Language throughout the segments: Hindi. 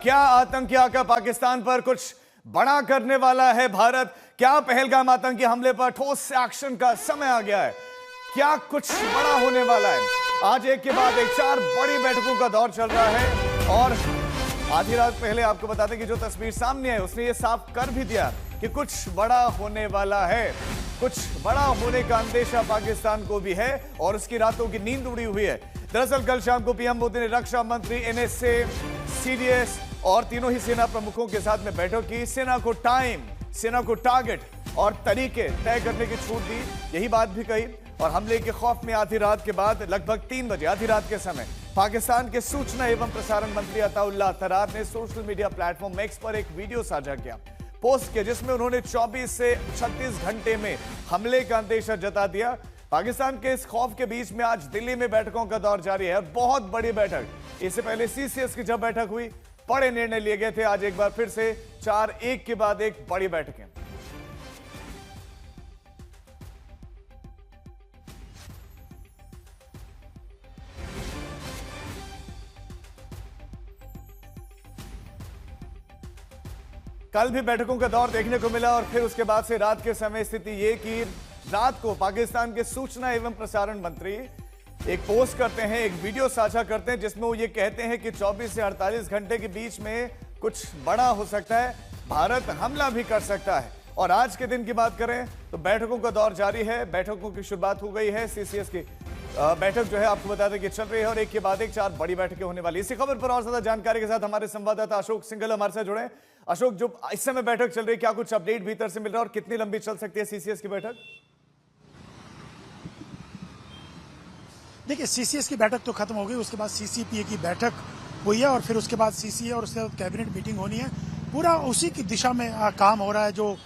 क्या आतंकी आका पाकिस्तान पर कुछ बड़ा करने वाला है भारत? क्या पहलगाम आतंकी हमले पर ठोस एक्शन का समय आ गया है? क्या कुछ बड़ा होने वाला है? आज एक के बाद एक 4 बड़ी बैठकों का दौर चल रहा है और आधी रात पहले आपको बता दें कि जो तस्वीर सामने है उसने ये साफ कर भी दिया कि कुछ बड़ा होने वाला है। कुछ बड़ा होने का अंदेशा पाकिस्तान को भी है और उसकी रातों की नींद उड़ी हुई है। दरअसल कल शाम को पीएम मोदी ने रक्षा मंत्री, एनएसए, सीडीएस और तीनों ही सेना प्रमुखों के साथ में बैठक की। सेना को टाइम, सेना को टारगेट और तरीके तय करने की छूट दी, यही बात भी कही। और हमले के खौफ में आधी रात के बाद लगभग 3 बजे आधी रात के समय पाकिस्तान के सूचना एवं प्रसारण मंत्री अताउल्लाह अत्तरार ने सोशल मीडिया प्लेटफॉर्म एक्स पर एक वीडियो साझा किया, पोस्ट किया, जिसमें उन्होंने 24 से 36 घंटे में हमले का अंदेशा जता दिया। पाकिस्तान के इस खौफ के बीच में आज दिल्ली में बैठकों का दौर जारी है, बहुत बड़ी बैठक। इससे पहले सीसीएस की जब बैठक हुई, बड़े निर्णय लिए गए थे। आज एक बार फिर से 4 एक के बाद एक बड़ी बैठकें। कल भी बैठकों का दौर देखने को मिला और फिर उसके बाद से रात के समय स्थिति ये कि रात को पाकिस्तान के सूचना एवं प्रसारण मंत्री एक पोस्ट करते हैं, एक वीडियो साझा करते हैं, जिसमें वो ये कहते हैं कि 24 से 48 घंटे के बीच में कुछ बड़ा हो सकता है, भारत हमला भी कर सकता है। और आज के दिन की बात करें तो बैठकों का दौर जारी है, बैठकों की शुरुआत हो गई है। सीसीएस की बैठक जो है आपको बता दें कि चल रही है और एक के बाद एक 4 बड़ी बैठकें होने वाली। इसी खबर पर और ज्यादा जानकारी के साथ हमारे संवाददाता अशोक सिंघल हमारे साथ जुड़े। अशोक, जो इस समय बैठक चल रही है, क्या कुछ अपडेट भीतर से मिल रहा है और कितनी लंबी चल सकती है सीसीएस की बैठक? देखिए, सीसीएस की बैठक तो खत्म हो गई, उसके बाद सीसीपीए की बैठक हुई है और फिर उसके बाद सीसीए और उसके बाद कैबिनेट मीटिंग होनी है। पूरा उसी की दिशा में काम हो रहा है। जो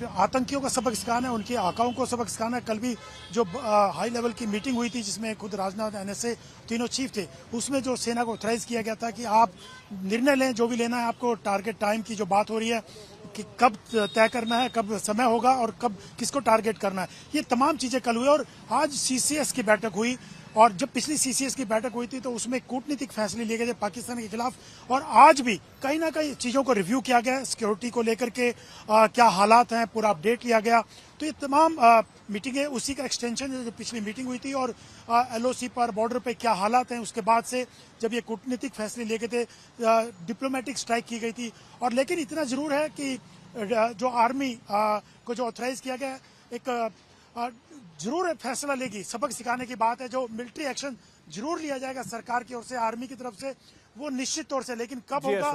आतंकियों का सबक सिखाना है, उनके आकाओं को सबक सिखाना है। कल भी जो हाई लेवल की मीटिंग हुई थी, जिसमें खुद राजनाथ, एनएसए तीनों चीफ थे, उसमें जो सेना को ऑथराइज किया गया था कि आप निर्णय लें, जो भी लेना है आपको। टारगेट टाइम की जो बात हो रही है कि कब तय करना है, कब समय होगा और कब किसको टारगेट करना है, ये तमाम चीजें कल हुई। और आज सीसीएस की बैठक हुई और जब पिछली सीसीएस की बैठक हुई थी तो उसमें कूटनीतिक फैसले लिए गए थे पाकिस्तान के खिलाफ। और आज भी कहीं ना कहीं चीजों को रिव्यू किया गया, सिक्योरिटी को लेकर के क्या हालात हैं, पूरा अपडेट लिया गया। तो ये तमाम मीटिंगें उसी का एक्सटेंशन है जो पिछली मीटिंग हुई थी। और एलओसी पर, बॉर्डर पे क्या हालात हैं, उसके बाद से जब ये कूटनीतिक फैसले लिए गए थे, डिप्लोमेटिक स्ट्राइक की गई थी। और लेकिन इतना जरूर है कि जो आर्मी को जो ऑथराइज किया गया, एक जरूर फैसला लेगी। सबक सिखाने की बात है, जो मिलिट्री एक्शन जरूर लिया जाएगा सरकार की ओर से, आर्मी की तरफ से, वो निश्चित तौर से। लेकिन कब होगा,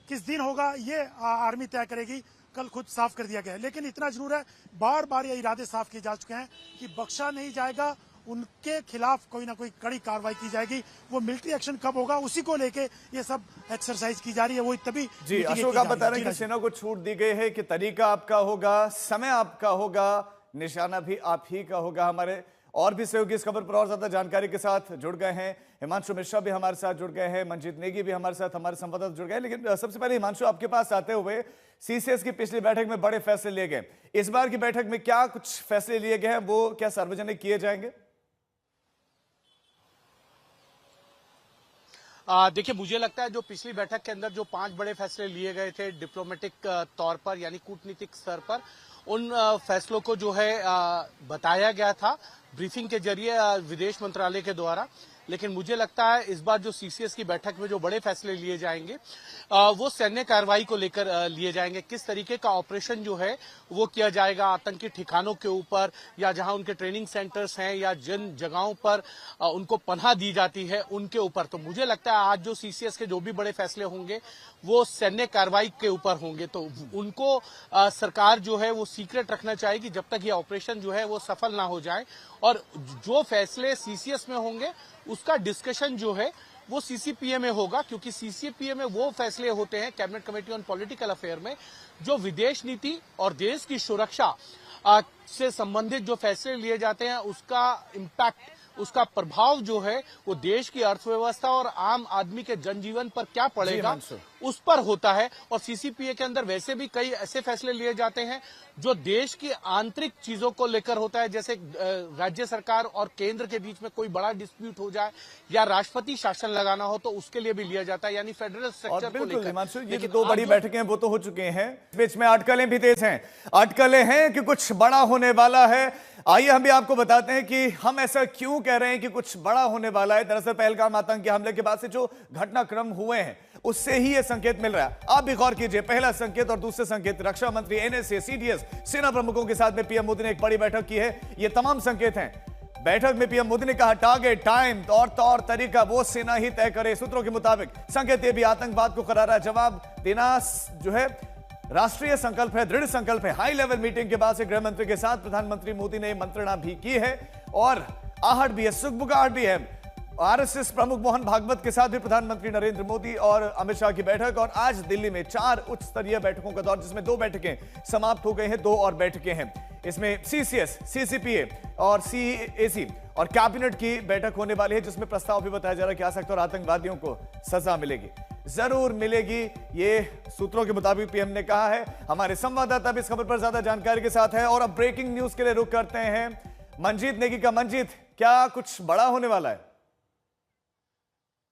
किस दिन होगा, ये आर्मी तय करेगी। कल खुद साफ कर दिया गया है, लेकिन इतना जरूर है, बार बार ये इरादे साफ किए जा चुके हैं कि बख्शा नहीं जाएगा, उनके खिलाफ कोई ना कोई कड़ी कार्रवाई की जाएगी। वो मिलिट्री एक्शन कब होगा, उसी को लेके ये सब एक्सरसाइज की जा रही है। वो तभी जी अशोक, आप बता रहे हैं कि सेना को छूट दी गई है कि तरीका आपका होगा, समय आपका होगा, निशाना भी आप ही का होगा। हमारे और भी सहयोगी इस खबर पर और ज्यादा जानकारी के साथ जुड़ गए हैं। हिमांशु मिश्रा भी हमारे साथ जुड़ गए हैं, मंजीत नेगी भी हमारे साथ, हमारे संवाददाता जुड़ गए। लेकिन सबसे पहले हिमांशु, आपके पास आते हुए, सीसीएस की पिछली बैठक में बड़े फैसले लिए गए, इस बार की बैठक में क्या कुछ फैसले लिए गए हैं, वो क्या सार्वजनिक किए जाएंगे? देखिए, मुझे लगता है जो पिछली बैठक के अंदर जो 5 बड़े फैसले लिए गए थे डिप्लोमेटिक तौर पर, यानी कूटनीतिक स्तर पर, उन फैसलों को जो है बताया गया था ब्रीफिंग के जरिए विदेश मंत्रालय के द्वारा। लेकिन मुझे लगता है इस बार जो सीसीएस की बैठक में जो बड़े फैसले लिए जाएंगे वो सैन्य कार्रवाई को लेकर लिए जाएंगे। किस तरीके का ऑपरेशन जो है वो किया जाएगा आतंकी ठिकानों के ऊपर, या जहां उनके ट्रेनिंग सेंटर्स हैं, या जिन जगहों पर उनको पनाह दी जाती है उनके ऊपर। तो मुझे लगता है आज जो सीसीएस के जो भी बड़े फैसले होंगे वो सैन्य कार्रवाई के ऊपर होंगे। तो उनको सरकार जो है वो सीक्रेट रखना चाहेगी जब तक ये ऑपरेशन जो है वो सफल ना हो जाए। और जो फैसले सीसीएस में होंगे उसका डिस्कशन जो है वो सीसीपीए में होगा, क्योंकि सीसीपीए में वो फैसले होते हैं, cabinet committee on political affair में, जो विदेश नीति और देश की सुरक्षा से संबंधित जो फैसले लिए जाते हैं उसका इम्पैक्ट, उसका प्रभाव जो है वो देश की अर्थव्यवस्था और आम आदमी के जनजीवन पर क्या पड़ेगा, उस पर होता है। और सीसीपीए के अंदर वैसे भी कई ऐसे फैसले लिए जाते हैं जो देश की आंतरिक चीजों को लेकर होता है, जैसे राज्य सरकार और केंद्र के बीच में कोई बड़ा डिस्प्यूट हो जाए या राष्ट्रपति शासन लगाना हो तो उसके लिए भी लिया जाता है, यानी फेडरल स्ट्रक्चर को लेकर। हिमांशु, ये जो दो बड़ी बैठकें वो तो हो चुके हैं, बीच में अटकलें भी तेज हैं, अटकलें हैं कि कुछ बड़ा होने वाला है। आइए हम भी आपको बताते हैं कि हम ऐसा क्यों कह रहे हैं कि कुछ बड़ा होने वाला है। दरअसल पहलगाम आतंकी हमले के बाद से जो घटनाक्रम हुए हैं उससे ही यह संकेत मिल रहा है। आप भी गौर कीजिए, पहला संकेत और दूसरे संकेत, रक्षा मंत्री, एनएसए, सीडीएस, सेना प्रमुखों के साथ में पीएम मोदी ने एक बड़ी बैठक की है। ये तमाम संकेत हैं। बैठक में पीएम मोदी ने कहा टारगेट, टाइम और तौर तरीका वो सेना ही तय करे। सूत्रों के मुताबिक संकेत ये भी आतंकवाद को करारा जवाब देना जो है राष्ट्रीय संकल्प है, दृढ़ संकल्प है। हाई लेवल मीटिंग के बाद से गृह मंत्री के साथ प्रधानमंत्री मोदी ने मंत्रणा भी की है और आहट भी है, सुखबुगाहट भी है। आरएसएस प्रमुख मोहन भागवत के साथ भी प्रधानमंत्री नरेंद्र मोदी और अमित शाह की बैठक। और आज दिल्ली में 4 उच्च स्तरीय बैठकों का दौर, जिसमें 2 बैठकें समाप्त हो गई हैं, 2 और बैठकें हैं। इसमें सीसीएस, सीसीपीए और सीएसी और कैबिनेट की बैठक होने वाली है, जिसमें प्रस्ताव भी बताया जा रहा है कि आ सकता है और आतंकवादियों को सजा मिलेगी, जरूर मिलेगी, ये सूत्रों के मुताबिक पीएम ने कहा है। हमारे संवाददाता भी इस खबर पर ज्यादा जानकारी के साथ है और अब ब्रेकिंग न्यूज के लिए रुख करते हैं मंजीत नेगी का। मंजीत, क्या कुछ बड़ा होने वाला है?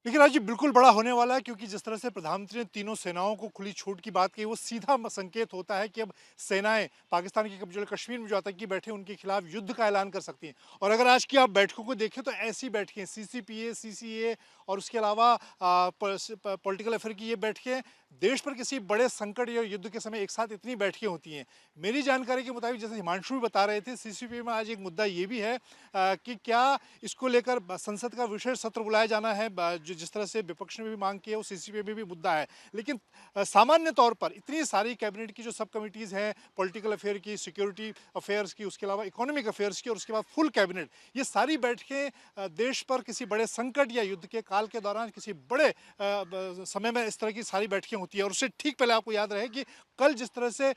लेकिन राजीव, बिल्कुल बड़ा होने वाला है, क्योंकि जिस तरह से प्रधानमंत्री ने तीनों सेनाओं को खुली छूट की बात की, वो सीधा संकेत होता है कि अब सेनाएं पाकिस्तान के कब्जे कश्मीर में जो आतंकी बैठे उनके खिलाफ युद्ध का ऐलान कर सकती हैं। और अगर आज की आप बैठकों को देखें तो ऐसी बैठकें, सीसीपीए, सीसीए और उसके अलावा पॉलिटिकल अफेयर की ये बैठकें, देश पर किसी बड़े संकट या युद्ध के समय एक साथ इतनी बैठकें होती हैं। मेरी जानकारी के मुताबिक, जैसे हिमांशु भी बता रहे थे, सीसीपीए में आज एक मुद्दा ये भी है कि क्या इसको लेकर संसद का विशेष सत्र बुलाया जाना है, जिस तरह से विपक्ष ने भी मांग की है, वो सीसीपीए में भी मुद्दा है। लेकिन सामान्य तौर पर इतनी सारी कैबिनेट की जो सब कमिटीज़ हैं, पॉलिटिकल अफेयर की, सिक्योरिटी अफेयर्स की, उसके अलावा इकोनॉमिक अफेयर्स की और उसके बाद फुल कैबिनेट, ये सारी बैठकें देश पर किसी बड़े संकट या युद्ध के काल के दौरान किसी बड़े समय में इस तरह की सारी बैठकें होती है। और उससे ठीक पहले आपको याद रहे कि कल जिस तरह से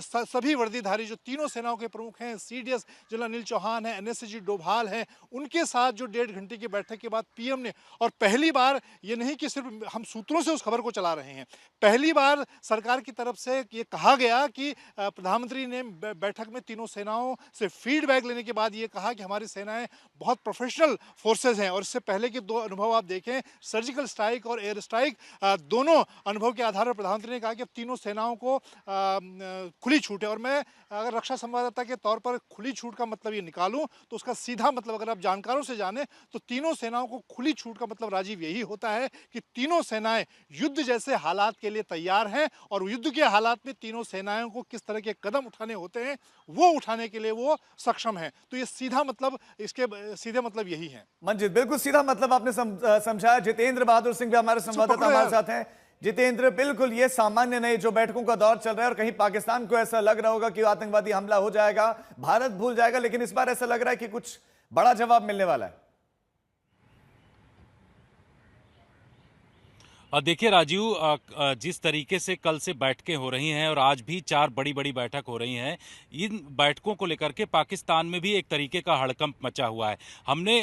सभी वर्दीधारी जो तीनों सेनाओं के प्रमुख हैं, सीडीएस जनरल अनिल चौहान हैं, एनएसजी डोभाल हैं, उनके साथ जो 1.5 घंटे की बैठक के बाद पीएम ने, और पहली बार ये नहीं कि सिर्फ हम सूत्रों से उस खबर को चला रहे हैं, पहली बार सरकार की तरफ से ये कहा गया कि प्रधानमंत्री ने बैठक में तीनों सेनाओं से फीडबैक लेने के बाद ये कहा कि हमारी सेनाएं बहुत प्रोफेशनल फोर्सेज हैं। और इससे पहले के 2 अनुभव आप देखें, सर्जिकल स्ट्राइक और एयर स्ट्राइक, दोनों अनुभव के आधार पर प्रधानमंत्री ने कहा कि अब तीनों सेनाओं को खुली छूट है। और मैं अगर रक्षा संवाददाता के तौर पर खुली छूट का मतलब ये निकालूं तो उसका सीधा मतलब, अगर आप जानकारों से जाने तो तीनों सेनाओं को खुली छूट का मतलब राजीव यही होता है कि तीनों सेनाएं युद्ध जैसे हालात के लिए तैयार हैं और युद्ध के हालात में तीनों सेनाओं को किस तरह के कदम उठाने होते हैं वो उठाने के लिए वो सक्षम है। तो ये सीधा मतलब, इसके सीधे मतलब यही है। मंजीत, बिल्कुल सीधा मतलब आपने समझाया। जितेंद्र बहादुर सिंह भी हमारे संवाददाता हमारे साथ हैं। जितेंद्र, बिल्कुल ये सामान्य नहीं जो बैठकों का दौर चल रहा है और कहीं पाकिस्तान को ऐसा लग रहा होगा कि आतंकवादी हमला हो जाएगा, भारत भूल जाएगा, लेकिन इस बार ऐसा लग रहा है कि कुछ बड़ा जवाब मिलने वाला है। देखिए राजीव, जिस तरीके से कल से बैठकें हो रही हैं और आज भी 4 बड़ी बड़ी बैठक हो रही हैं, इन बैठकों को लेकर के पाकिस्तान में भी एक तरीके का हड़कंप मचा हुआ है। हमने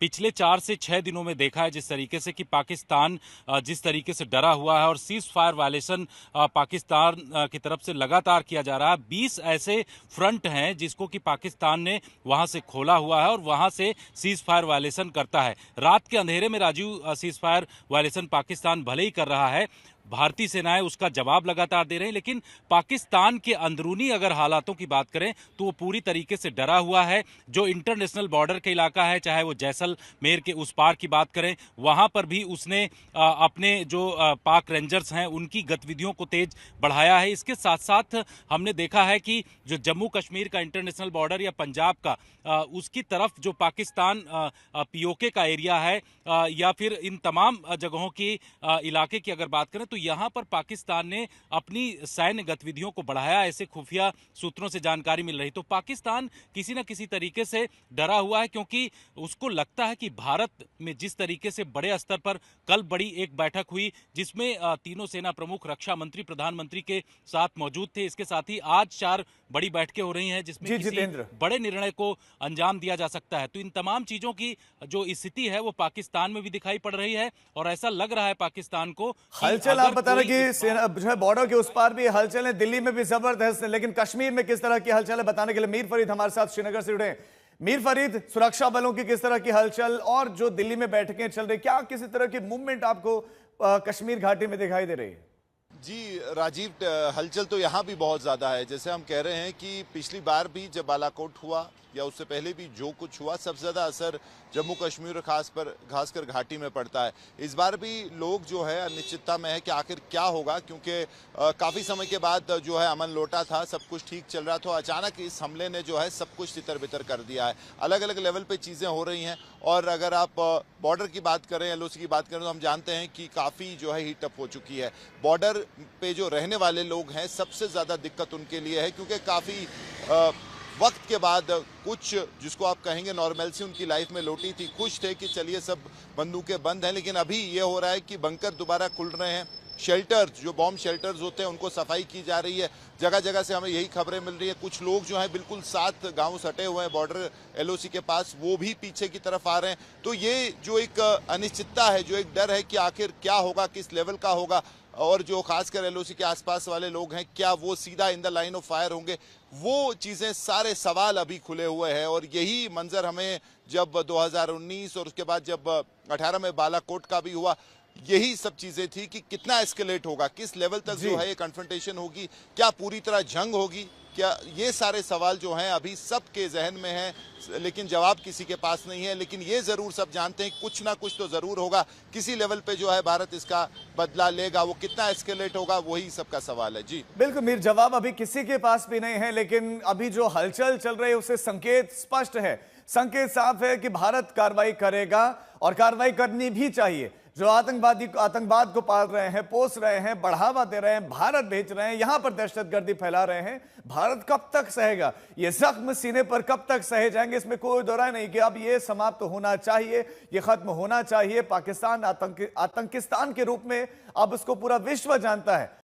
पिछले 4 से 6 दिनों में देखा है जिस तरीके से कि पाकिस्तान जिस तरीके से डरा हुआ है और सीज फायर वायलेशन पाकिस्तान की तरफ से लगातार किया जा रहा है। 20 ऐसे फ्रंट हैं जिसको कि पाकिस्तान ने वहां से खोला हुआ है और वहां से सीज फायर वायलेशन करता है। रात के अंधेरे में Rajiv, cease fire violation Pakistan भले ही कर रहा है, भारतीय सेनाएं उसका जवाब लगातार दे रहे हैं, लेकिन पाकिस्तान के अंदरूनी अगर हालातों की बात करें तो वो पूरी तरीके से डरा हुआ है। जो इंटरनेशनल बॉर्डर का इलाका है, चाहे वो जैसलमेर के उस पार की बात करें, वहां पर भी उसने अपने जो पाक रेंजर्स हैं उनकी गतिविधियों को तेज बढ़ाया है। इसके साथ साथ हमने देखा है कि जो जम्मू कश्मीर का इंटरनेशनल बॉर्डर या पंजाब का, उसकी तरफ जो पाकिस्तान पीओके का एरिया है या फिर इन तमाम जगहों की इलाके की अगर बात करें तो यहां पर पाकिस्तान ने अपनी सैन्य गतिविधियों को बढ़ाया, ऐसे खुफिया सूत्रों से जानकारी मिल रही। तो पाकिस्तान किसी न किसी तरीके से डरा हुआ है, क्योंकि उसको लगता है कि भारत में जिस तरीके से बड़े स्तर पर कल बड़ी एक बैठक हुई जिसमें तीनों सेना प्रमुख, रक्षा मंत्री, प्रधानमंत्री के साथ मौजूद थे, इसके साथ ही आज 4 बड़ी बैठकें हो रही हैं जिसमें किसी बड़े निर्णय को अंजाम दिया जा सकता है। तो इन तमाम चीजों की जो स्थिति है वो पाकिस्तान में भी दिखाई पड़ रही है और ऐसा लग रहा है पाकिस्तान को हलचल आप अगर बता रहे कोई कि जो है बॉर्डर के उस पार भी हलचल है, दिल्ली में भी जबरदस्त है, लेकिन कश्मीर में किस तरह की हलचल है बताने के लिए मीर फरीद हमारे साथ श्रीनगर से जुड़े हैं। मीर फरीद, सुरक्षा बलों की किस तरह की हलचल और जो दिल्ली में बैठकें चल रही, क्या किसी तरह की मूवमेंट आपको कश्मीर घाटी में दिखाई दे रही है? जी राजीव, हलचल तो यहाँ भी बहुत ज़्यादा है। जैसे हम कह रहे हैं कि पिछली बार भी जब बालाकोट हुआ या उससे पहले भी जो कुछ हुआ, सबसे ज़्यादा असर जम्मू कश्मीर और खासकर घाटी में पड़ता है। इस बार भी लोग जो है अनिश्चितता में है कि आखिर क्या होगा, क्योंकि काफ़ी समय के बाद जो है अमन लौटा था, सब कुछ ठीक चल रहा था। अचानक इस हमले ने जो है सब कुछ तितर बितर कर दिया है। अलग अलग लेवल पे चीज़ें हो रही हैं। और अगर आप बॉर्डर की बात करें, एलओसी की बात करें, तो हम जानते हैं कि काफ़ी जो है हीटअप हो चुकी है। बॉर्डर पे जो रहने वाले लोग हैं, सबसे ज़्यादा दिक्कत उनके लिए है, क्योंकि काफ़ी वक्त के बाद कुछ जिसको आप कहेंगे नॉर्मलसी उनकी लाइफ में लौटी थी, खुश थे कि चलिए सब बंदूकें बंद हैं। लेकिन अभी ये हो रहा है कि बंकर दोबारा खुल रहे हैं, शेल्टर्स जो बॉम्ब शेल्टर्स होते हैं उनको सफाई की जा रही है। जगह जगह से हमें यही खबरें मिल रही है। कुछ लोग जो हैं बिल्कुल 7 गांव सटे हुए हैं बॉर्डर एलओसी के पास, वो भी पीछे की तरफ आ रहे हैं। तो ये जो एक अनिश्चितता है, जो एक डर है कि आखिर क्या होगा, किस लेवल का होगा, और जो खासकर एलओसी के आसपास वाले लोग हैं, क्या वो सीधा in the line of fire होंगे, वो चीज़ें, सारे सवाल अभी खुले हुए हैं। और यही मंजर हमें जब 2019 और उसके बाद जब 18 में बालाकोट का भी हुआ, यही सब चीजें थी कि कितना एस्केलेट होगा, किस लेवल तक जो है ये कन्फ्रंटेशन होगी, क्या पूरी तरह जंग होगी, क्या, ये सारे सवाल जो हैं अभी सबके जहन में हैं, लेकिन जवाब किसी के पास नहीं है। लेकिन ये जरूर सब जानते हैं कुछ ना कुछ तो जरूर होगा, किसी लेवल पे जो है भारत इसका बदला लेगा। वो कितना एस्केलेट होगा, वही सबका सवाल है। जी बिल्कुल मीर, जवाब अभी किसी के पास भी नहीं है, लेकिन अभी जो हलचल चल रही है उससे संकेत स्पष्ट है, संकेत साफ है कि भारत कार्रवाई करेगा और कार्रवाई करनी भी चाहिए। जो आतंकवाद को पाल रहे हैं, पोस रहे हैं, बढ़ावा दे रहे हैं, भारत भेज रहे हैं, यहां पर दहशतगर्दी फैला रहे हैं, भारत कब तक सहेगा? ये जख्म सीने पर कब तक सहे जाएंगे? इसमें कोई दो राय नहीं कि अब ये समाप्त होना चाहिए, ये खत्म होना चाहिए। पाकिस्तान आतंकिस्तान के रूप में अब उसको पूरा विश्व जानता है।